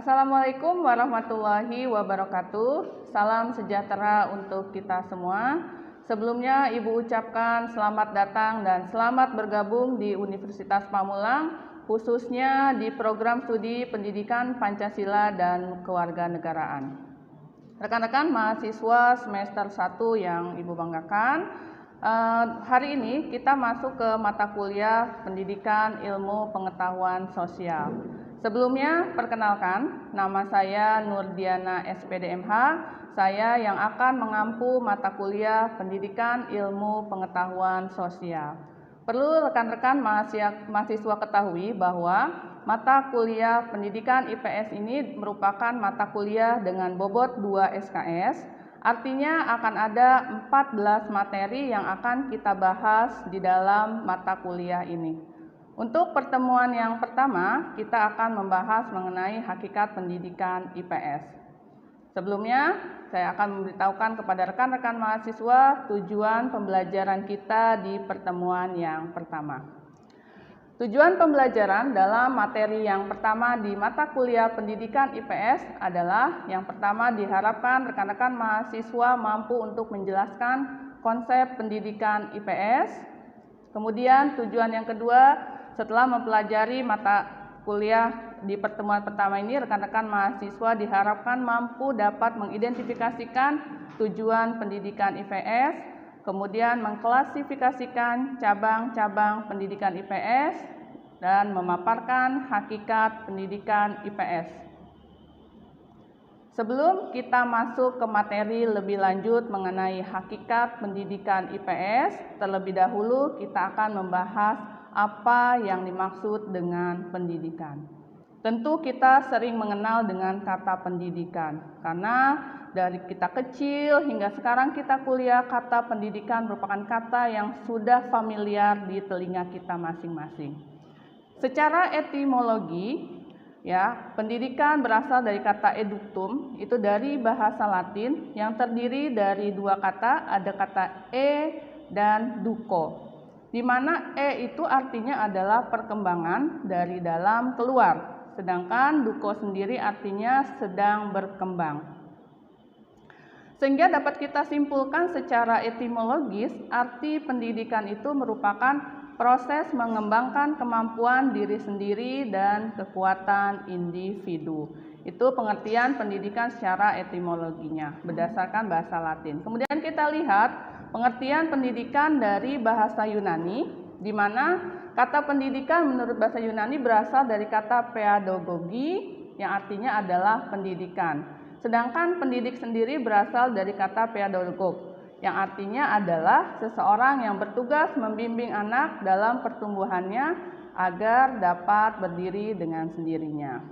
Assalamualaikum warahmatullahi wabarakatuh. Salam sejahtera untuk kita semua. Sebelumnya Ibu ucapkan selamat datang dan selamat bergabung di Universitas Pamulang, khususnya di program studi Pendidikan Pancasila dan Kewarganegaraan. Rekan-rekan mahasiswa semester 1 yang Ibu banggakan, hari ini kita masuk ke mata kuliah Pendidikan Ilmu Pengetahuan Sosial. Sebelumnya, perkenalkan, nama saya Nurdiana SPDMH, saya yang akan mengampu mata kuliah Pendidikan Ilmu Pengetahuan Sosial. Perlu rekan-rekan mahasiswa ketahui bahwa mata kuliah Pendidikan IPS ini merupakan mata kuliah dengan bobot 2 SKS, artinya akan ada 14 materi yang akan kita bahas di dalam mata kuliah ini. Untuk pertemuan yang pertama, kita akan membahas mengenai hakikat pendidikan IPS. Sebelumnya, saya akan memberitahukan kepada rekan-rekan mahasiswa tujuan pembelajaran kita di pertemuan yang pertama. Tujuan pembelajaran dalam materi yang pertama di mata kuliah pendidikan IPS adalah yang pertama diharapkan rekan-rekan mahasiswa mampu untuk menjelaskan konsep pendidikan IPS. Kemudian tujuan yang kedua, setelah mempelajari mata kuliah di pertemuan pertama ini, rekan-rekan mahasiswa diharapkan mampu dapat mengidentifikasikan tujuan pendidikan IPS, kemudian mengklasifikasikan cabang-cabang pendidikan IPS, dan memaparkan hakikat pendidikan IPS. Sebelum kita masuk ke materi lebih lanjut mengenai hakikat pendidikan IPS, terlebih dahulu kita akan membahas apa yang dimaksud dengan pendidikan. Tentu kita sering mengenal dengan kata pendidikan, karena dari kita kecil hingga sekarang kita kuliah, kata pendidikan merupakan kata yang sudah familiar di telinga kita masing-masing. Secara etimologi, pendidikan berasal dari kata eductum, itu dari bahasa Latin yang terdiri dari dua kata, ada kata dan duco, di mana itu artinya adalah perkembangan dari dalam keluar, sedangkan duco sendiri artinya sedang berkembang. Sehingga dapat kita simpulkan secara etimologis, arti pendidikan itu merupakan proses mengembangkan kemampuan diri sendiri dan kekuatan individu. Itu pengertian pendidikan secara etimologinya berdasarkan bahasa Latin. Kemudian kita lihat pengertian pendidikan dari bahasa Yunani, di mana kata pendidikan menurut bahasa Yunani berasal dari kata pedagogi yang artinya adalah pendidikan. Sedangkan pendidik sendiri berasal dari kata pedagog yang artinya adalah seseorang yang bertugas membimbing anak dalam pertumbuhannya agar dapat berdiri dengan sendirinya.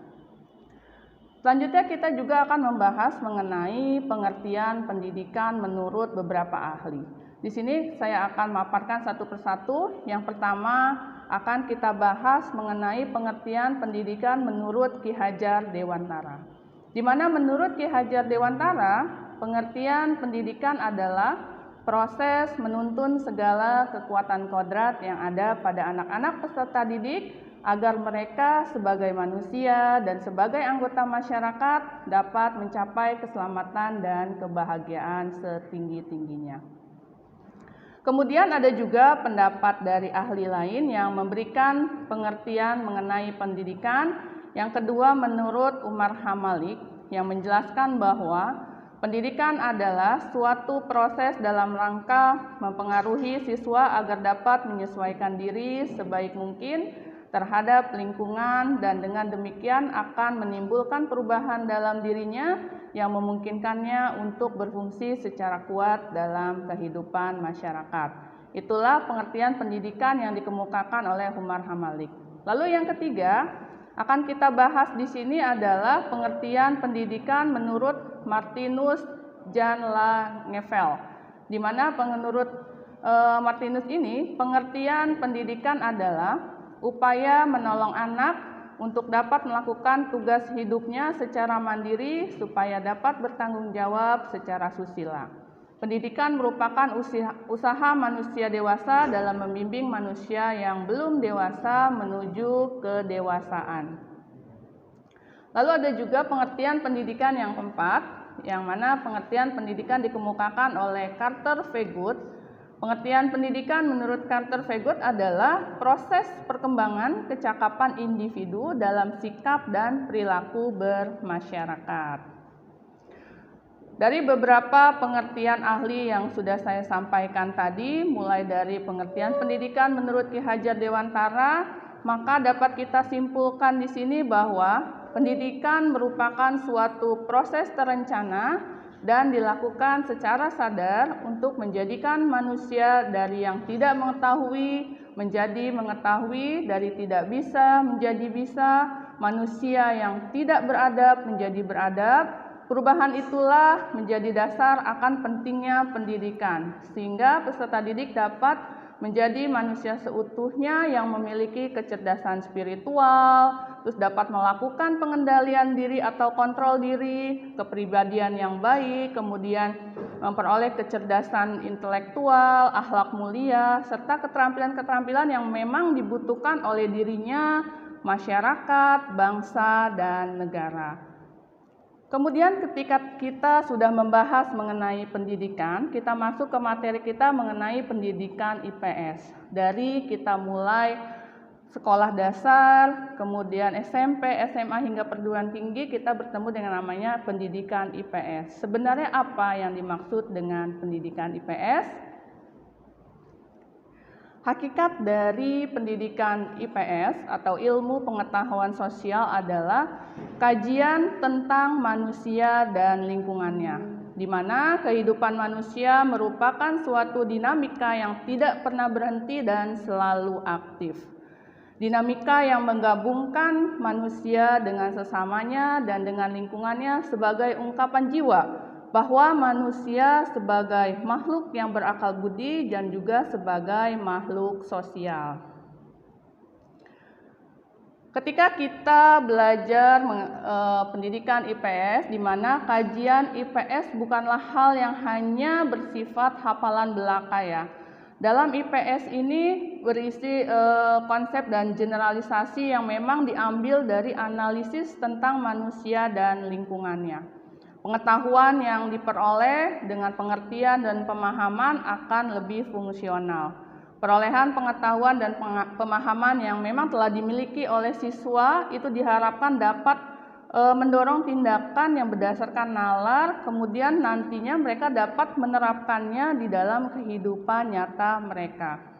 Selanjutnya kita juga akan membahas mengenai pengertian pendidikan menurut beberapa ahli. Di sini saya akan memaparkan satu persatu. Yang pertama akan kita bahas mengenai pengertian pendidikan menurut Ki Hajar Dewantara. Di mana menurut Ki Hajar Dewantara, pengertian pendidikan adalah proses menuntun segala kekuatan kodrat yang ada pada anak-anak peserta didik agar mereka sebagai manusia dan sebagai anggota masyarakat dapat mencapai keselamatan dan kebahagiaan setinggi-tingginya. Kemudian ada juga pendapat dari ahli lain yang memberikan pengertian mengenai pendidikan. Yang kedua menurut Umar Hamalik yang menjelaskan bahwa pendidikan adalah suatu proses dalam rangka mempengaruhi siswa agar dapat menyesuaikan diri sebaik mungkin terhadap lingkungan dan dengan demikian akan menimbulkan perubahan dalam dirinya yang memungkinkannya untuk berfungsi secara kuat dalam kehidupan masyarakat. Itulah pengertian pendidikan yang dikemukakan oleh Umar Hamalik. Lalu yang ketiga akan kita bahas di sini adalah pengertian pendidikan menurut Martinus Jan Langeveld, di mana menurut Martinus ini pengertian pendidikan adalah upaya menolong anak untuk dapat melakukan tugas hidupnya secara mandiri supaya dapat bertanggung jawab secara susila. Pendidikan merupakan usaha manusia dewasa dalam membimbing manusia yang belum dewasa menuju kedewasaan. Lalu ada juga pengertian pendidikan yang keempat, yang mana pengertian pendidikan dikemukakan oleh Carter Vegut. Pengertian pendidikan menurut Carter Vegut adalah proses perkembangan kecakapan individu dalam sikap dan perilaku bermasyarakat. Dari beberapa pengertian ahli yang sudah saya sampaikan tadi, mulai dari pengertian pendidikan menurut Ki Hajar Dewantara, maka dapat kita simpulkan di sini bahwa pendidikan merupakan suatu proses terencana dan dilakukan secara sadar untuk menjadikan manusia dari yang tidak mengetahui menjadi mengetahui, dari tidak bisa menjadi bisa, manusia yang tidak beradab menjadi beradab. Perubahan itulah menjadi dasar akan pentingnya pendidikan, sehingga peserta didik dapat menjadi manusia seutuhnya yang memiliki kecerdasan spiritual, terus dapat melakukan pengendalian diri atau kontrol diri, kepribadian yang baik, kemudian memperoleh kecerdasan intelektual, akhlak mulia, serta keterampilan-keterampilan yang memang dibutuhkan oleh dirinya, masyarakat, bangsa, dan negara. Kemudian ketika kita sudah membahas mengenai pendidikan, kita masuk ke materi kita mengenai pendidikan IPS. Dari kita mulai sekolah dasar, kemudian SMP, SMA hingga perguruan tinggi, kita bertemu dengan namanya pendidikan IPS. Sebenarnya apa yang dimaksud dengan pendidikan IPS? Hakikat dari pendidikan IPS atau ilmu pengetahuan sosial adalah kajian tentang manusia dan lingkungannya, di mana kehidupan manusia merupakan suatu dinamika yang tidak pernah berhenti dan selalu aktif. Dinamika yang menggabungkan manusia dengan sesamanya dan dengan lingkungannya sebagai ungkapan jiwa bahwa manusia sebagai makhluk yang berakal budi dan juga sebagai makhluk sosial. Ketika kita belajar pendidikan IPS, di mana kajian IPS bukanlah hal yang hanya bersifat hafalan belaka ya. Dalam IPS ini berisi konsep dan generalisasi yang memang diambil dari analisis tentang manusia dan lingkungannya. Pengetahuan yang diperoleh dengan pengertian dan pemahaman akan lebih fungsional. Perolehan pengetahuan dan pemahaman yang memang telah dimiliki oleh siswa itu diharapkan dapat mendorong tindakan yang berdasarkan nalar, kemudian nantinya mereka dapat menerapkannya di dalam kehidupan nyata mereka.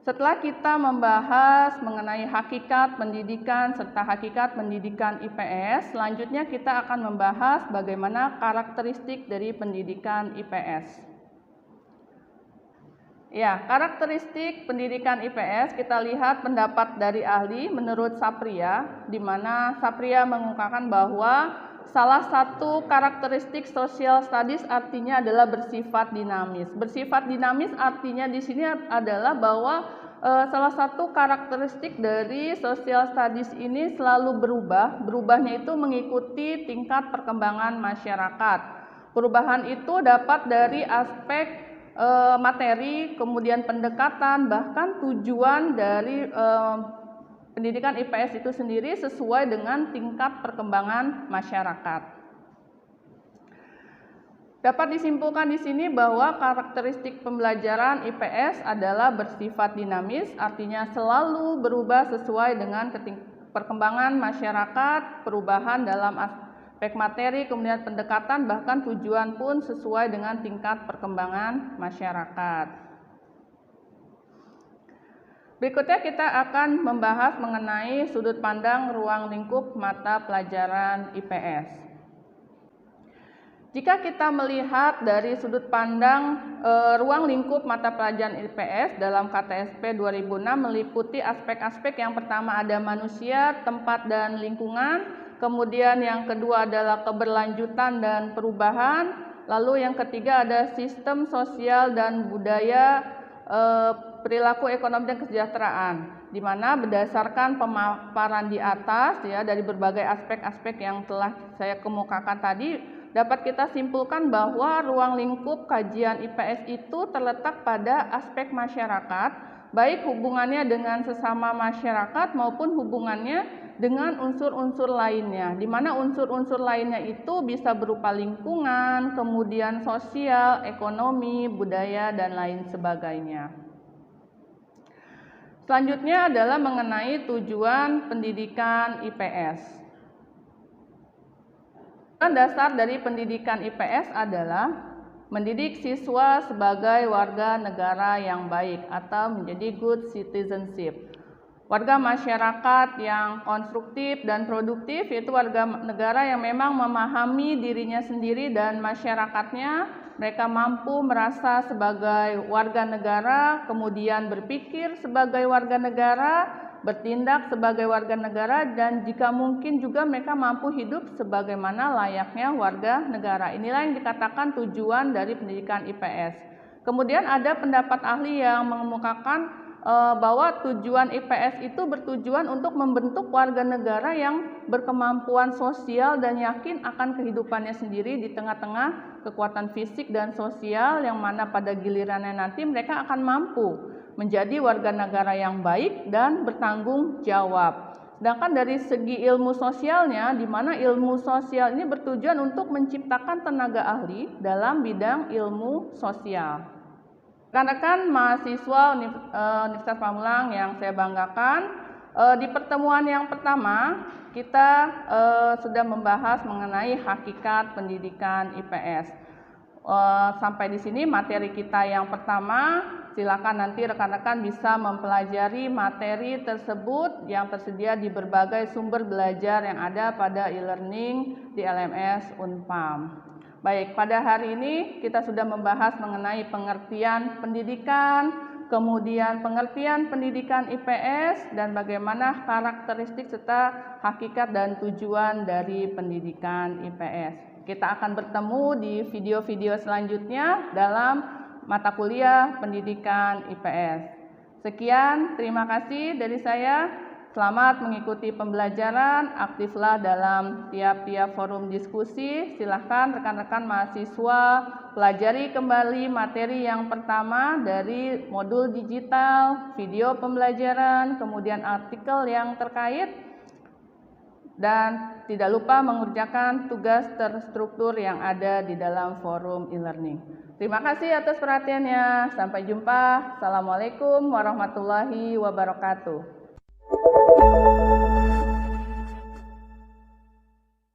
Setelah kita membahas mengenai hakikat pendidikan serta hakikat pendidikan IPS, selanjutnya kita akan membahas bagaimana karakteristik dari pendidikan IPS. Ya, karakteristik pendidikan IPS kita lihat pendapat dari ahli menurut Sapria, di mana Sapria mengungkapkan bahwa salah satu karakteristik social studies artinya adalah bersifat dinamis. Bersifat dinamis artinya di sini adalah bahwa salah satu karakteristik dari social studies ini selalu berubah. Berubahnya itu mengikuti tingkat perkembangan masyarakat. Perubahan itu dapat dari aspek materi, kemudian pendekatan, bahkan tujuan dari pendidikan IPS itu sendiri sesuai dengan tingkat perkembangan masyarakat. Dapat disimpulkan di sini bahwa karakteristik pembelajaran IPS adalah bersifat dinamis, artinya selalu berubah sesuai dengan perkembangan masyarakat, perubahan dalam aspek materi, kemudian pendekatan, bahkan tujuan pun sesuai dengan tingkat perkembangan masyarakat. Berikutnya kita akan membahas mengenai sudut pandang ruang lingkup mata pelajaran IPS. Jika kita melihat dari sudut pandang ruang lingkup mata pelajaran IPS dalam KTSP 2006 meliputi aspek-aspek yang pertama ada manusia, tempat dan lingkungan, kemudian yang kedua adalah keberlanjutan dan perubahan, lalu yang ketiga ada sistem sosial dan budaya, perilaku ekonomi dan kesejahteraan, di mana berdasarkan pemaparan di atas ya dari berbagai aspek-aspek yang telah saya kemukakan tadi, dapat kita simpulkan bahwa ruang lingkup kajian IPS itu terletak pada aspek masyarakat, baik hubungannya dengan sesama masyarakat maupun hubungannya dengan unsur-unsur lainnya, di mana unsur-unsur lainnya itu bisa berupa lingkungan, kemudian sosial, ekonomi, budaya, dan lain sebagainya. Selanjutnya adalah mengenai tujuan pendidikan IPS. Tujuan dasar dari pendidikan IPS adalah mendidik siswa sebagai warga negara yang baik atau menjadi good citizenship. Warga masyarakat yang konstruktif dan produktif, yaitu warga negara yang memang memahami dirinya sendiri dan masyarakatnya. Mereka mampu merasa sebagai warga negara, kemudian berpikir sebagai warga negara, bertindak sebagai warga negara, dan jika mungkin juga mereka mampu hidup sebagaimana layaknya warga negara. Inilah yang dikatakan tujuan dari pendidikan IPS. Kemudian ada pendapat ahli yang mengemukakan bahwa tujuan IPS itu bertujuan untuk membentuk warga negara yang berkemampuan sosial dan yakin akan kehidupannya sendiri di tengah-tengah kekuatan fisik dan sosial, yang mana pada gilirannya nanti mereka akan mampu menjadi warga negara yang baik dan bertanggung jawab. Sedangkan dari segi ilmu sosialnya, di mana ilmu sosial ini bertujuan untuk menciptakan tenaga ahli dalam bidang ilmu sosial. Rekan-rekan mahasiswa Universitas Pamulang yang saya banggakan, di pertemuan yang pertama kita sudah membahas mengenai hakikat pendidikan IPS. Sampai di sini materi kita yang pertama. Silakan nanti rekan-rekan bisa mempelajari materi tersebut yang tersedia di berbagai sumber belajar yang ada pada e-learning di LMS Unpam. Baik, pada hari ini kita sudah membahas mengenai pengertian pendidikan, kemudian pengertian pendidikan IPS, dan bagaimana karakteristik serta hakikat dan tujuan dari pendidikan IPS. Kita akan bertemu di video-video selanjutnya dalam mata kuliah pendidikan IPS. Sekian, terima kasih dari saya. Selamat mengikuti pembelajaran, aktiflah dalam tiap-tiap forum diskusi. Silahkan rekan-rekan mahasiswa pelajari kembali materi yang pertama dari modul digital, video pembelajaran, kemudian artikel yang terkait, dan tidak lupa mengerjakan tugas terstruktur yang ada di dalam forum e-learning. Terima kasih atas perhatiannya. Sampai jumpa. Assalamualaikum warahmatullahi wabarakatuh.